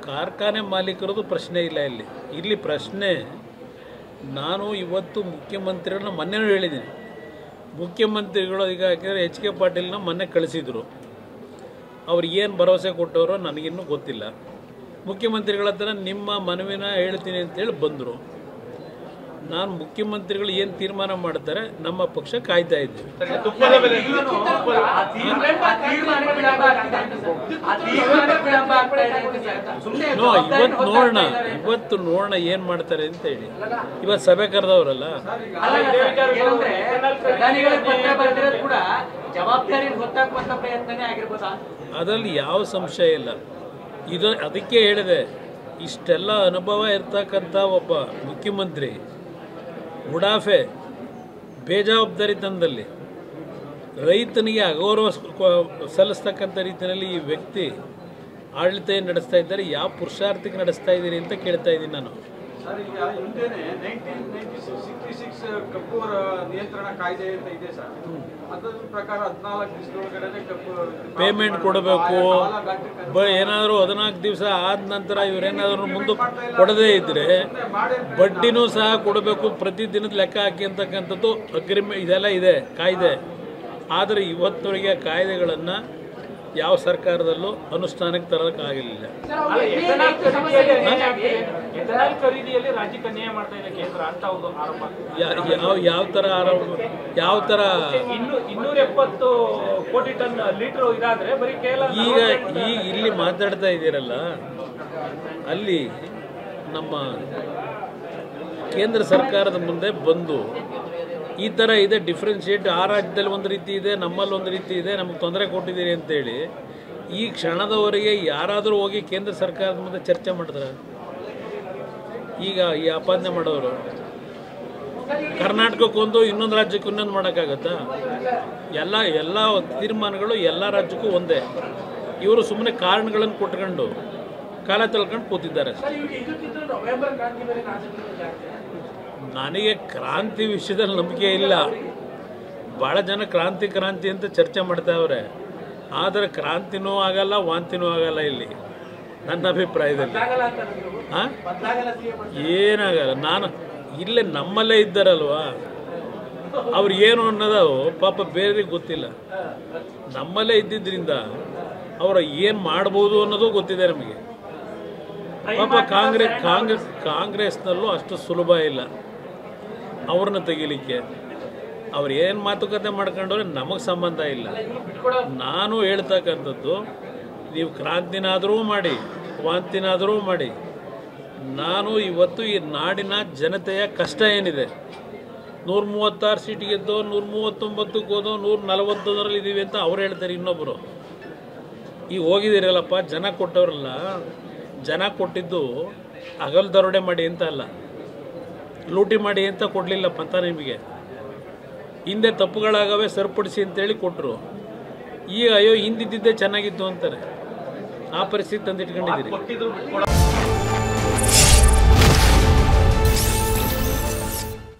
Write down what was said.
ಕಾರ್ಖಾನೆ ಮಾಲೀಕರದು ಪ್ರಶ್ನೆ ಇಲ್ಲ. ಇಲ್ಲಿ ಪ್ರಶ್ನೆ, ನಾನು ಇವತ್ತು ಮುಖ್ಯಮಂತ್ರಿಗಳನ್ನ ಮೊನ್ನೆನೂ ಹೇಳಿದ್ದೀನಿ. ಮುಖ್ಯಮಂತ್ರಿಗಳು ಈಗ ಯಾಕೆಂದರೆ ಎಚ್ ಕೆ ಪಾಟೀಲ್ನ ಮೊನ್ನೆ ಕಳಿಸಿದರು. ಅವ್ರು ಏನು ಭರವಸೆ ಕೊಟ್ಟವರೋ ನನಗಿನ್ನೂ ಗೊತ್ತಿಲ್ಲ. ಮುಖ್ಯಮಂತ್ರಿಗಳ ಹತ್ರ ನಿಮ್ಮ ಮನವಿನ ಹೇಳ್ತೀನಿ ಅಂತೇಳಿ ಬಂದರು. ನಾನು ಮುಖ್ಯಮಂತ್ರಿಗಳು ಏನು ತೀರ್ಮಾನ ಮಾಡ್ತಾರೆ ನಮ್ಮ ಪಕ್ಷ ಕಾಯ್ತಾ ಇದ್ದೀವಿ. ಇವತ್ತು ನೋಡೋಣ ಏನು ಮಾಡ್ತಾರೆ ಅಂತ ಹೇಳಿ. ಇವತ್ತು ಸಭೆ ಕರೆದವರಲ್ಲ, ಅದರಲ್ಲಿ ಯಾವ ಸಂಶಯ ಇಲ್ಲ. ಅದಕ್ಕೆ ಹೇಳಿದೆ, ಇಷ್ಟೆಲ್ಲ ಅನುಭವ ಇರ್ತಕ್ಕಂಥ ಒಬ್ಬ ಮುಖ್ಯಮಂತ್ರಿ ಉಡಾಫೆ ಬೇಜವಾಬ್ದಾರಿತನದಲ್ಲಿ ರೈತನಿಗೆ ಅಗೌರವ ಸಲ್ಲಿಸ್ತಕ್ಕಂಥ ರೀತಿಯಲ್ಲಿ ಈ ವ್ಯಕ್ತಿ ಆಡಳಿತ ನಡೆಸ್ತಾ ಇದ್ದಾರೆ. ಯಾವ ಪುರುಷಾರ್ಥಕ್ಕೆ ನಡೆಸ್ತಾ ಇದ್ದೀರಿ ಅಂತ ಕೇಳ್ತಾ ಇದ್ದೀನಿ ನಾನು. ಸರ್, ಈಗ ಹಿಂದೆನೆ 1966 ಕಪ್ಪು ನಿಯಂತ್ರಣ ಕಾಯ್ದೆ ಅಂತ ಇದೆ ಸರ್. ಅದರ ಪ್ರಕಾರ 14 ದಿವಸದೊಳಗಡೆ ಕಪ್ಪು ಪೇಮೆಂಟ್ ಕೊಡಬೇಕು. ಏನಾದರೂ 14 ದಿವಸ ಆದ ನಂತರ ಇವರೇನಾದರೂ ಮುಂದೆ ಕೊಡದೇ ಇದ್ದರೆ ಬಡ್ಡಿನೂ ಸಹ ಕೊಡಬೇಕು. ಪ್ರತಿದಿನದ ಲೆಕ್ಕ ಹಾಕಿ ಅಂತಕ್ಕಂಥದ್ದು ಅಗ್ರಿಮೆಂಟ್ ಇದೆಲ್ಲ ಇದೆ, ಕಾಯ್ದೆ. ಆದರೆ ಇವತ್ತವರೆಗೆ ಕಾಯ್ದೆಗಳನ್ನು ಯಾವ ಸರ್ಕಾರದಲ್ಲೂ ಅನುಷ್ಠಾನಕ್ಕೆ ತರೋಕ್ಕಾಗಲಿಲ್ಲ. ಯಾವ ಥರ ಆರೋಪ? ಯಾವ ಥರ? 270 ಕೋಟಿ ಟನ್ ಲೀಟರ್ ಇದಾದ್ರೆ ಬರೀ ಈಗ ಇಲ್ಲಿ ಮಾತಾಡ್ತಾ ಇದ್ದೀರಲ್ಲ, ಅಲ್ಲಿ ನಮ್ಮ ಕೇಂದ್ರ ಸರ್ಕಾರದ ಮುಂದೆ ಬಂದು ಈ ಥರ ಇದೆ, ಡಿಫ್ರೆನ್ಷಿಯೇಟ್, ಆ ರಾಜ್ಯದಲ್ಲಿ ಒಂದು ರೀತಿ ಇದೆ, ನಮ್ಮಲ್ಲಿ ಒಂದು ರೀತಿ ಇದೆ, ನಮಗೆ ತೊಂದರೆ ಕೊಟ್ಟಿದ್ದೀರಿ ಅಂತೇಳಿ ಈ ಕ್ಷಣದವರೆಗೆ ಯಾರಾದರೂ ಹೋಗಿ ಕೇಂದ್ರ ಸರ್ಕಾರದ ಮುಂದೆ ಚರ್ಚೆ ಮಾಡಿದ್ರೆ, ಈಗ ಈ ಆಪಾದನೆ ಮಾಡೋರು ಕರ್ನಾಟಕಕ್ಕೊಂದು ಇನ್ನೊಂದು ರಾಜ್ಯಕ್ಕೆ ಇನ್ನೊಂದು ಮಾಡೋಕ್ಕಾಗತ್ತಾ? ಎಲ್ಲ ತೀರ್ಮಾನಗಳು ಎಲ್ಲ ರಾಜ್ಯಕ್ಕೂ ಒಂದೇ. ಇವರು ಸುಮ್ಮನೆ ಕಾರಣಗಳನ್ನು ಕೊಟ್ಕೊಂಡು ಕಾಲ ತಳ್ಕೊಂಡು ಕೂತಿದ್ದಾರೆ. ನನಗೆ ಕ್ರಾಂತಿ ವಿಷಯದಲ್ಲಿ ನಂಬಿಕೆ ಇಲ್ಲ. ಭಾಳ ಜನ ಕ್ರಾಂತಿ ಅಂತ ಚರ್ಚೆ ಮಾಡ್ತಾವ್ರೆ. ಆದರೆ ಕ್ರಾಂತಿನೂ ಆಗಲ್ಲ, ವಾಂತಿನೂ ಆಗಲ್ಲ ಇಲ್ಲಿ ನನ್ನ ಅಭಿಪ್ರಾಯದಲ್ಲಿ. ಏನಾಗಲ್ಲ. ನಾನು ಇಲ್ಲೇ ನಮ್ಮಲ್ಲೇ ಇದ್ದಾರಲ್ವಾ, ಅವ್ರು ಏನು ಅನ್ನೋದು ಪಾಪ ಬೇರೆಯವ್ರಿಗೆ ಗೊತ್ತಿಲ್ಲ. ನಮ್ಮಲ್ಲೇ ಇದ್ದಿದ್ದರಿಂದ ಅವರು ಏನು ಮಾಡ್ಬೋದು ಅನ್ನೋದು ಗೊತ್ತಿದೆ ನಮಗೆ. ಪಾಪ ಕಾಂಗ್ರೆಸ್ನಲ್ಲೂ ಅಷ್ಟು ಸುಲಭ ಇಲ್ಲ ಅವ್ರನ್ನ ತೆಗಿಲಿಕ್ಕೆ. ಅವ್ರು ಏನು ಮಾತುಕತೆ ಮಾಡ್ಕೊಂಡ್ರೆ ನಮಗೆ ಸಂಬಂಧ ಇಲ್ಲ. ನಾನು ಹೇಳ್ತಕ್ಕಂಥದ್ದು, ನೀವು ಕ್ರಾಂತಿನಾದರೂ ಮಾಡಿ, ವಾಂತಿನಾದರೂ ಮಾಡಿ, ನಾನು ಇವತ್ತು ಈ ನಾಡಿನ ಜನತೆಯ ಕಷ್ಟ ಏನಿದೆ, 136 ಸೀಟ್ ಗೆದ್ದೋ, 139ಕ್ಕೆ ಹೋದೋ, 141ರಲ್ಲಿ ಇದ್ದೀವಿ ಅಂತ ಅವ್ರು ಹೇಳ್ತಾರೆ. ಇನ್ನೊಬ್ಬರು ಈಗ ಹೋಗಿದ್ದೀರಲ್ಲಪ್ಪ, ಜನ ಕೊಟ್ಟವ್ರಲ್ಲ, ಜನ ಕೊಟ್ಟಿದ್ದು ಹಗಲು ದರೋಡೆ ಮಾಡಿ ಅಂತ ಅಲ್ಲ, ಲೂಟಿ ಮಾಡಿ ಅಂತ ಕೊಡಲಿಲ್ಲಪ್ಪ ಅಂತ ನಿಮಗೆ. ಹಿಂದೆ ತಪ್ಪುಗಳಾಗವೆ ಸರಿಪಡಿಸಿ ಅಂತೇಳಿ ಕೊಟ್ಟರು. ಈಗ ಅಯ್ಯೋ ಹಿಂದಿದ್ದೇ ಚೆನ್ನಾಗಿತ್ತು ಅಂತಾರೆ. ಆ ಪರಿಸ್ಥಿತಿ ತಂದಿಟ್ಕೊಂಡಿದ್ದೀರಿ.